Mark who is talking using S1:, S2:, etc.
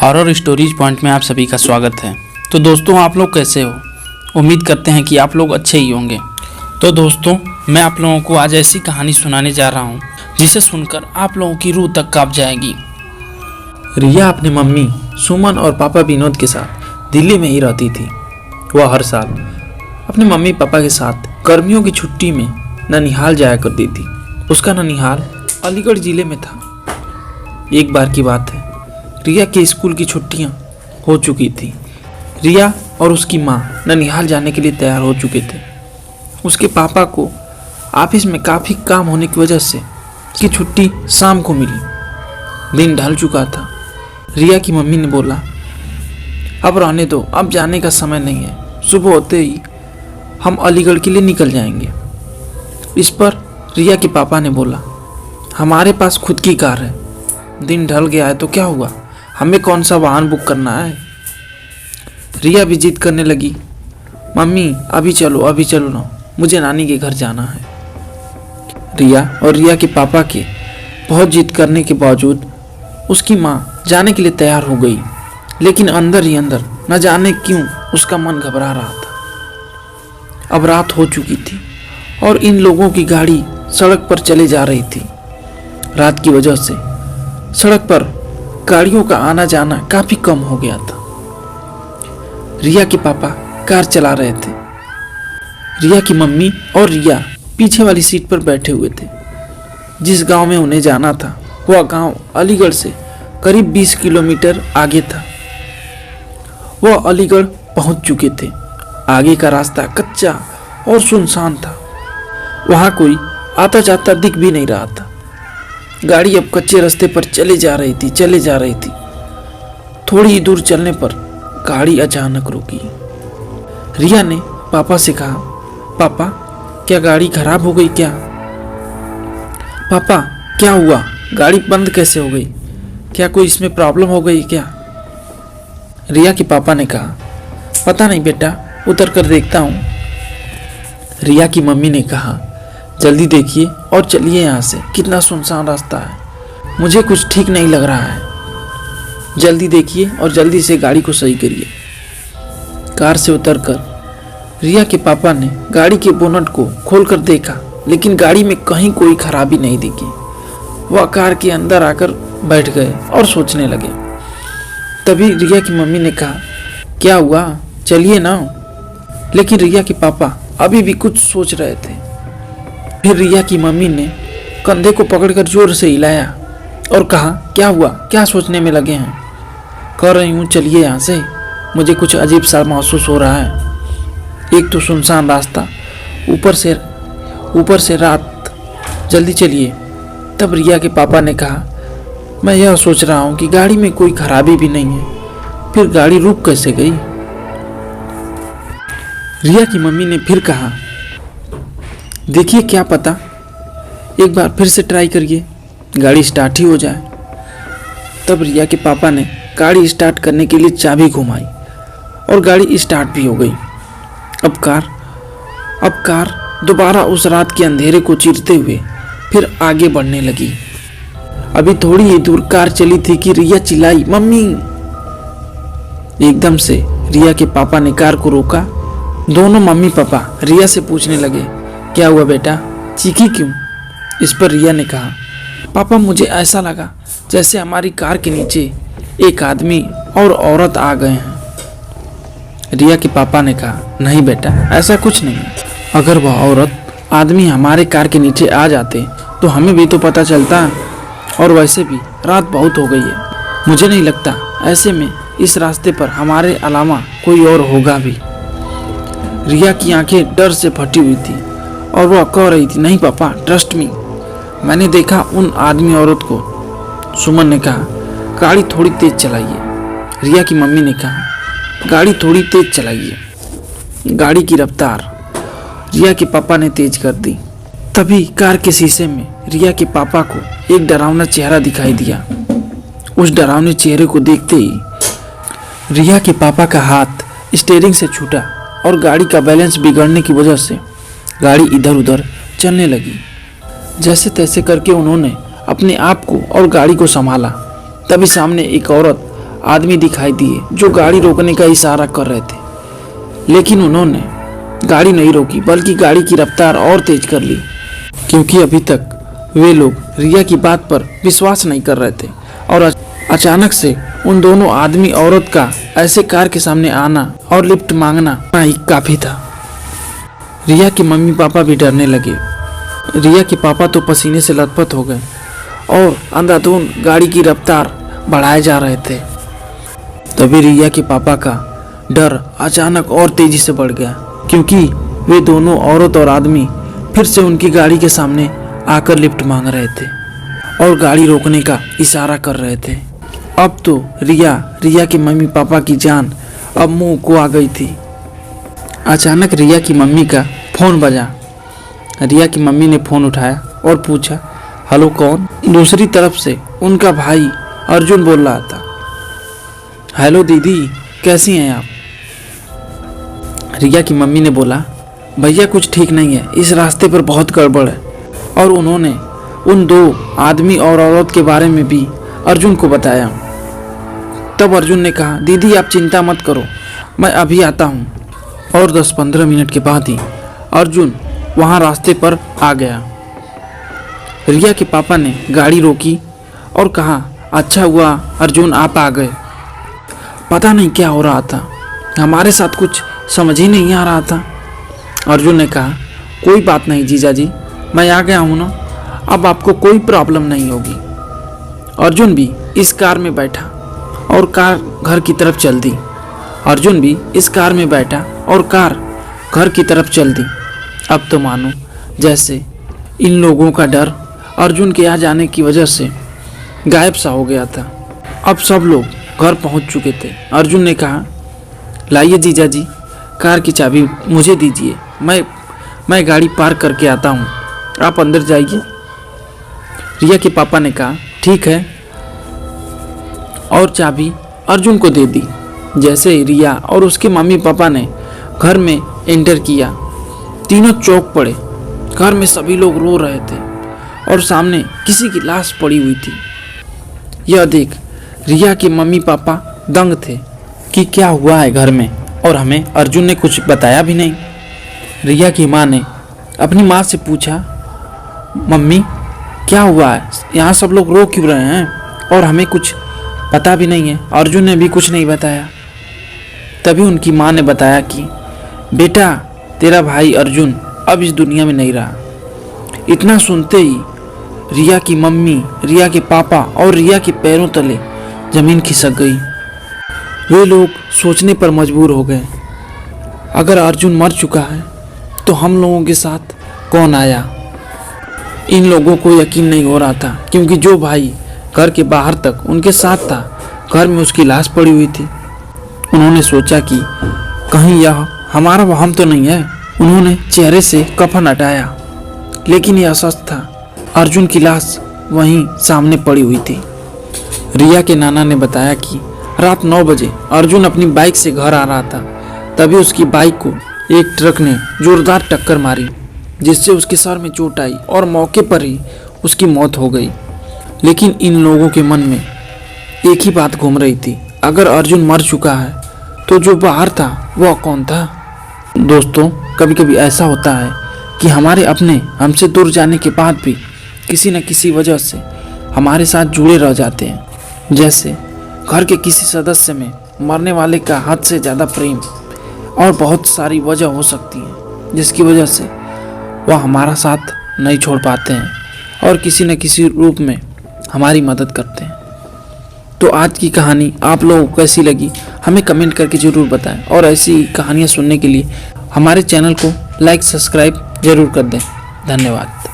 S1: Horror stories point में आप सभी का स्वागत है। तो दोस्तों, आप लोग कैसे हो? उम्मीद करते हैं कि आप लोग अच्छे ही होंगे। तो दोस्तों, मैं आप लोगों को आज ऐसी कहानी सुनाने जा रहा हूँ जिसे सुनकर आप लोगों की रूह तक कांप जाएगी।
S2: रिया अपनी मम्मी सुमन और पापा विनोद के साथ दिल्ली में ही रहती थी। वह हर साल अपने मम्मी पापा के साथ गर्मियों की छुट्टी में ननिहाल जाया करती थी। उसका ननिहाल अलीगढ़ जिले में था। एक बार की बात है, रिया के स्कूल की छुट्टियां हो चुकी थी। रिया और उसकी माँ ननिहाल जाने के लिए तैयार हो चुके थे। उसके पापा को ऑफिस में काफ़ी काम होने की वजह से उसकी छुट्टी शाम को मिली। दिन ढल चुका था। रिया की मम्मी ने बोला, अब रहने दो, अब जाने का समय नहीं है। सुबह होते ही हम अलीगढ़ के लिए निकल जाएंगे। इस पर रिया के पापा ने बोला, हमारे पास खुद की कार है। दिन ढल गया है तो क्या हुआ, हमें कौन सा वाहन बुक करना है। रिया भी जिद करने लगी, मम्मी अभी चलो ना, मुझे नानी के घर जाना है। रिया और रिया के पापा के बहुत जिद करने के बावजूद उसकी माँ जाने के लिए तैयार हो गई, लेकिन अंदर ही अंदर न जाने क्यों उसका मन घबरा रहा था। अब रात हो चुकी थी और इन लोगों की गाड़ी सड़क पर चले जा रही थी। रात की वजह से सड़क पर गाड़ियों का आना जाना काफी कम हो गया था। रिया के पापा कार चला रहे थे। रिया की मम्मी और रिया पीछे वाली सीट पर बैठे हुए थे। जिस गांव में उन्हें जाना था वह गांव अलीगढ़ से करीब 20 किलोमीटर आगे था। वह अलीगढ़ पहुंच चुके थे। आगे का रास्ता कच्चा और सुनसान था। वहां कोई आता जाता दिख भी नहीं रहा था। गाड़ी अब कच्चे रास्ते पर चले जा रही थी। थोड़ी ही दूर चलने पर गाड़ी अचानक रुकी। रिया ने पापा से कहा, पापा क्या गाड़ी खराब हो गई क्या? पापा क्या हुआ, गाड़ी बंद कैसे हो गई? क्या कोई इसमें प्रॉब्लम हो गई क्या? रिया के पापा ने कहा, पता नहीं बेटा, उतर कर देखता हूँ। रिया की मम्मी ने कहा, जल्दी देखिए और चलिए यहाँ से, कितना सुनसान रास्ता है, मुझे कुछ ठीक नहीं लग रहा है। जल्दी देखिए और जल्दी से गाड़ी को सही करिए। कार से उतरकर रिया के पापा ने गाड़ी के बोनट को खोलकर देखा, लेकिन गाड़ी में कहीं कोई खराबी नहीं दिखी। वह कार के अंदर आकर बैठ गए और सोचने लगे। तभी रिया की मम्मी ने कहा, क्या हुआ, चलिए ना। लेकिन रिया के पापा अभी भी कुछ सोच रहे थे। फिर रिया की मम्मी ने कंधे को पकड़कर जोर से हिलाया और कहा, क्या हुआ, क्या सोचने में लगे हैं? कह रही हूँ चलिए यहाँ से, मुझे कुछ अजीब सा महसूस हो रहा है। एक तो सुनसान रास्ता, ऊपर से रात, जल्दी चलिए। तब रिया के पापा ने कहा, मैं यह सोच रहा हूँ कि गाड़ी में कोई खराबी भी नहीं है, फिर गाड़ी रुक कैसे गई? रिया की मम्मी ने फिर कहा, देखिए क्या पता, एक बार फिर से ट्राई करिए, गाड़ी स्टार्ट ही हो जाए। तब रिया के पापा ने गाड़ी स्टार्ट करने के लिए चाबी घुमाई और गाड़ी स्टार्ट भी हो गई। अब कार दोबारा उस रात के अंधेरे को चीरते हुए फिर आगे बढ़ने लगी। अभी थोड़ी ही दूर कार चली थी कि रिया चिल्लाई, मम्मी। एकदम से रिया के पापा ने कार को रोका। दोनों मम्मी पापा रिया से पूछने लगे, क्या हुआ बेटा, चीखी क्यों? इस पर रिया ने कहा, पापा मुझे ऐसा लगा जैसे हमारी कार के नीचे एक आदमी और औरत आ गए हैं। रिया के पापा ने कहा, नहीं बेटा, ऐसा कुछ नहीं। अगर वह औरत आदमी हमारे कार के नीचे आ जाते तो हमें भी तो पता चलता, और वैसे भी रात बहुत हो गई है। मुझे नहीं लगता ऐसे में इस रास्ते पर हमारे अलावा कोई और होगा भी। रिया की आंखें डर से फटी हुई थी और वह कह रही थी, नहीं पापा, ट्रस्ट मी, मैंने देखा उन आदमी औरत को। सुमन ने कहा, गाड़ी थोड़ी तेज चलाइए। रिया की मम्मी ने कहा, गाड़ी थोड़ी तेज चलाइए। गाड़ी की रफ्तार रिया के पापा ने तेज कर दी। तभी कार के शीशे में रिया के पापा को एक डरावना चेहरा दिखाई दिया। उस डरावने चेहरे को देखते ही रिया के पापा का हाथ स्टीयरिंग से छूटा और गाड़ी का बैलेंस बिगड़ने की वजह से गाड़ी इधर उधर चलने लगी। जैसे तैसे करके उन्होंने अपने आप को और गाड़ी को संभाला। तभी सामने एक औरत आदमी दिखाई दिए जो गाड़ी रोकने का इशारा कर रहे थे, लेकिन उन्होंने गाड़ी नहीं रोकी बल्कि गाड़ी की रफ्तार और तेज कर ली, क्योंकि अभी तक वे लोग रिया की बात पर विश्वास नहीं कर रहे थे। और अचानक से उन दोनों आदमी औरत का ऐसे कार के सामने आना और लिफ्ट मांगना ही काफी था। रिया के मम्मी पापा भी डरने लगे। रिया के पापा तो पसीने से लथपथ हो गए और अंधाधुंध गाड़ी की रफ्तार बढ़ाए जा रहे थे। तभी रिया के पापा का डर अचानक और तेजी से बढ़ गया, क्योंकि वे दोनों औरत और आदमी फिर से उनकी गाड़ी के सामने आकर लिफ्ट मांग रहे थे और गाड़ी रोकने का इशारा कर रहे थे। अब तो रिया के मम्मी पापा की जान अब मुंह को आ गई थी। अचानक रिया की मम्मी का फोन बजा। रिया की मम्मी ने फोन उठाया और पूछा, हेलो कौन? दूसरी तरफ से उनका भाई अर्जुन बोल रहा था, हेलो दीदी, कैसी हैं आप? रिया की मम्मी ने बोला, भैया कुछ ठीक नहीं है, इस रास्ते पर बहुत गड़बड़ है। और उन्होंने उन दो आदमी और औरत के बारे में भी अर्जुन को बताया। तब अर्जुन ने कहा, दीदी आप चिंता मत करो, मैं अभी आता हूँ। और 10-15 मिनट के बाद ही अर्जुन वहाँ रास्ते पर आ गया। रिया के पापा ने गाड़ी रोकी और कहा, अच्छा हुआ अर्जुन आप आ गए, पता नहीं क्या हो रहा था, हमारे साथ कुछ समझ ही नहीं आ रहा था। अर्जुन ने कहा, कोई बात नहीं जीजा जी, मैं आ गया हूँ ना, अब आपको कोई प्रॉब्लम नहीं होगी। अर्जुन भी इस कार में बैठा और कार घर की तरफ चल दी। अर्जुन भी इस कार में बैठा और कार घर की तरफ चल दी। अब तो मानो जैसे इन लोगों का डर अर्जुन के आ जाने की वजह से गायब सा हो गया था। अब सब लोग घर पहुंच चुके थे। अर्जुन ने कहा, लाइए जीजा जी, कार की चाबी मुझे दीजिए, मैं गाड़ी पार्क करके आता हूँ, आप अंदर जाइए। रिया के पापा ने कहा, ठीक है, और चाबी अर्जुन को दे दी। जैसे ही रिया और उसके मम्मी पापा ने घर में एंटर किया, तीनों चौंक पड़े। घर में सभी लोग रो रहे थे और सामने किसी की लाश पड़ी हुई थी। यह देख रिया के मम्मी पापा दंग थे कि क्या हुआ है घर में, और हमें अर्जुन ने कुछ बताया भी नहीं। रिया की माँ ने अपनी माँ से पूछा, मम्मी क्या हुआ है, यहाँ सब लोग रो क्यों रहे हैं और हमें कुछ पता भी नहीं है, अर्जुन ने भी कुछ नहीं बताया। तभी उनकी माँ ने बताया कि बेटा तेरा भाई अर्जुन अब इस दुनिया में नहीं रहा। इतना सुनते ही रिया की मम्मी, रिया के पापा और रिया के पैरों तले जमीन खिसक गई। वे लोग सोचने पर मजबूर हो गए, अगर अर्जुन मर चुका है तो हम लोगों के साथ कौन आया? इन लोगों को यकीन नहीं हो रहा था, क्योंकि जो भाई घर के बाहर तक उनके साथ था, घर में उसकी लाश पड़ी हुई थी। उन्होंने सोचा कि कहीं यह हमारा वहम तो नहीं है। उन्होंने चेहरे से कफन हटाया, लेकिन यह सच था, अर्जुन की लाश वहीं सामने पड़ी हुई थी। रिया के नाना ने बताया कि रात 9 बजे अर्जुन अपनी बाइक से घर आ रहा था। तभी उसकी बाइक को एक ट्रक ने जोरदार टक्कर मारी, जिससे उसके सर में चोट आई और मौके पर ही उसकी मौत हो गई। लेकिन इन लोगों के मन में एक ही बात घूम रही थी, अगर अर्जुन मर चुका है तो जो बाहर था वह कौन था? दोस्तों, कभी कभी ऐसा होता है कि हमारे अपने हमसे दूर जाने के बाद भी किसी न किसी वजह से हमारे साथ जुड़े रह जाते हैं। जैसे घर के किसी सदस्य में मरने वाले का हद से ज़्यादा प्रेम, और बहुत सारी वजह हो सकती है जिसकी वजह से वह हमारा साथ नहीं छोड़ पाते हैं और किसी न किसी रूप में हमारी मदद करते हैं। तो आज की कहानी आप लोगों को कैसी लगी हमें कमेंट करके ज़रूर बताएं, और ऐसी कहानियाँ सुनने के लिए हमारे चैनल को लाइक सब्सक्राइब ज़रूर कर दें। धन्यवाद।